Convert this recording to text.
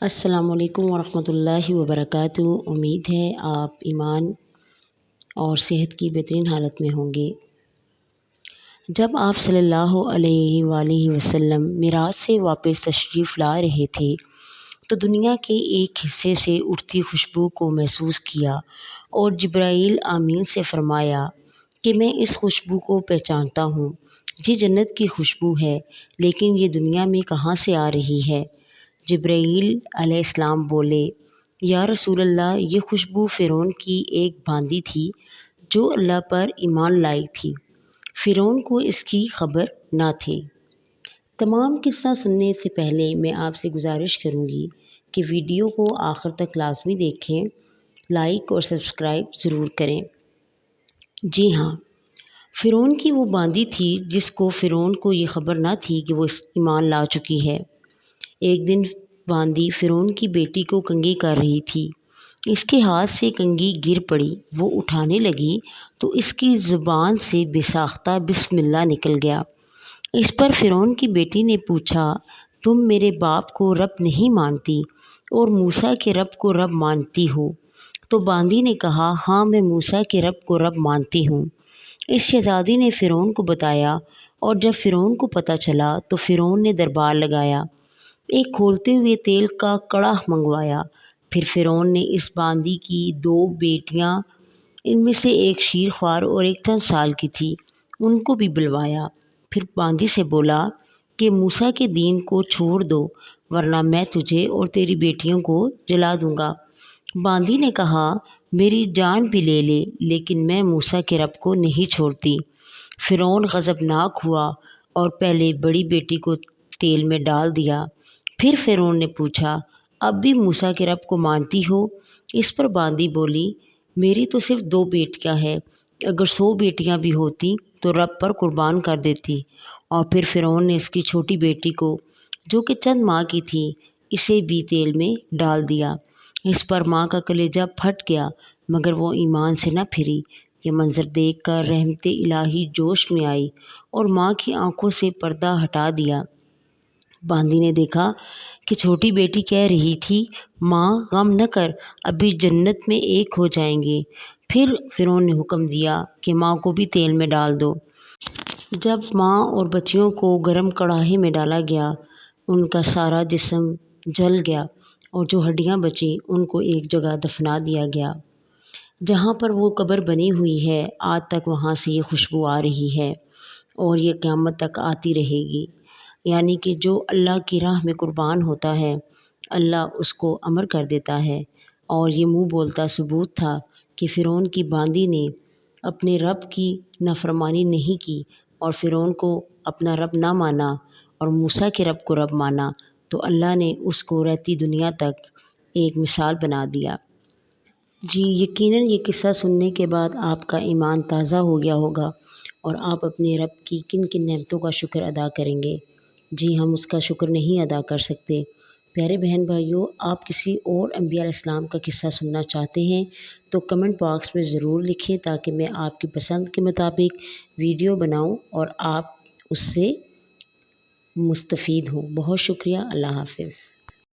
السلام علیکم ورحمۃ اللہ وبرکاتہ۔ امید ہے آپ ایمان اور صحت کی بہترین حالت میں ہوں گے۔ جب آپ صلی اللہ علیہ وآلہ وسلم معراج سے واپس تشریف لا رہے تھے تو دنیا کے ایک حصے سے اٹھتی خوشبو کو محسوس کیا اور جبرائیل امین سے فرمایا کہ میں اس خوشبو کو پہچانتا ہوں، یہ جنت کی خوشبو ہے، لیکن یہ دنیا میں کہاں سے آ رہی ہے؟ جبرائیل علیہ السلام بولے، یا رسول اللہ، یہ خوشبو فرعون کی ایک باندی تھی جو اللہ پر ایمان لائی تھی۔ فرعون کو اس کی خبر نہ تھی۔ تمام قصہ سننے سے پہلے میں آپ سے گزارش کروں گی کہ ویڈیو کو آخر تک لازمی دیکھیں، لائک اور سبسکرائب ضرور کریں۔ جی ہاں، فرعون کی وہ باندی تھی جس کو فرعون کو یہ خبر نہ تھی کہ وہ ایمان لا چکی ہے۔ ایک دن باندی فرعون کی بیٹی کو کنگھی کر رہی تھی۔ اس کے ہاتھ سے کنگھی گر پڑی، وہ اٹھانے لگی تو اس کی زبان سے بے ساختہ بسم اللہ نکل گیا۔ اس پر فرعون کی بیٹی نے پوچھا، تم میرے باپ کو رب نہیں مانتی اور موسیٰ کے رب کو رب مانتی ہو؟ تو باندی نے کہا، ہاں، میں موسیٰ کے رب کو رب مانتی ہوں۔ اس شہزادی نے فرعون کو بتایا اور جب فرعون کو پتہ چلا تو فرعون نے دربار لگایا، ایک کھولتے ہوئے تیل کا کڑا منگوایا۔ پھر فرعون نے اس باندی کی 2 بیٹیاں، ان میں سے ایک شیر خوار اور ایک چند سال کی تھی، ان کو بھی بلوایا۔ پھر باندی سے بولا کہ موسیٰ کے دین کو چھوڑ دو ورنہ میں تجھے اور تیری بیٹیوں کو جلا دوں گا۔ باندی نے کہا، میری جان بھی لے لے لیکن میں موسیٰ کے رب کو نہیں چھوڑتی۔ فرعون غضبناک ہوا اور پہلے بڑی بیٹی کو تیل میں ڈال دیا۔ پھر فرعون نے پوچھا، اب بھی موسیٰ کے رب کو مانتی ہو؟ اس پر باندی بولی، میری تو صرف 2 بیٹیاں ہیں، اگر 100 بیٹیاں بھی ہوتی تو رب پر قربان کر دیتی۔ اور پھر فرعون نے اس کی چھوٹی بیٹی کو، جو کہ چند ماہ کی تھی، اسے بھی تیل میں ڈال دیا۔ اس پر ماں کا کلیجہ پھٹ گیا مگر وہ ایمان سے نہ پھری۔ یہ منظر دیکھ کر رحمت الہی جوش میں آئی اور ماں کی آنکھوں سے پردہ ہٹا دیا۔ باندی نے دیکھا کہ چھوٹی بیٹی کہہ رہی تھی، ماں غم نہ کر، ابھی جنت میں ایک ہو جائیں گے۔ پھر فرعون نے حکم دیا کہ ماں کو بھی تیل میں ڈال دو۔ جب ماں اور بچیوں کو گرم کڑاہے میں ڈالا گیا، ان کا سارا جسم جل گیا اور جو ہڈیاں بچیں ان کو ایک جگہ دفنا دیا گیا۔ جہاں پر وہ قبر بنی ہوئی ہے آج تک وہاں سے یہ خوشبو آ رہی ہے اور یہ قیامت تک آتی رہے گی۔ یعنی کہ جو اللہ کی راہ میں قربان ہوتا ہے، اللہ اس کو امر کر دیتا ہے۔ اور یہ منہ بولتا ثبوت تھا کہ فرعون کی باندی نے اپنے رب کی نافرمانی نہیں کی اور فرعون کو اپنا رب نہ مانا اور موسیٰ کے رب کو رب مانا، تو اللہ نے اس کو رہتی دنیا تک ایک مثال بنا دیا۔ جی یقیناً یہ قصہ سننے کے بعد آپ کا ایمان تازہ ہو گیا ہوگا اور آپ اپنے رب کی کن کن نعمتوں کا شکر ادا کریں گے۔ جی ہم اس کا شکر نہیں ادا کر سکتے۔ پیارے بہن بھائیوں، آپ کسی اور انبیاء علیہ السلام کا قصہ سننا چاہتے ہیں تو کمنٹ باکس میں ضرور لکھیں تاکہ میں آپ کی پسند کے مطابق ویڈیو بناؤں اور آپ اس سے مستفید ہوں۔ بہت شکریہ۔ اللہ حافظ۔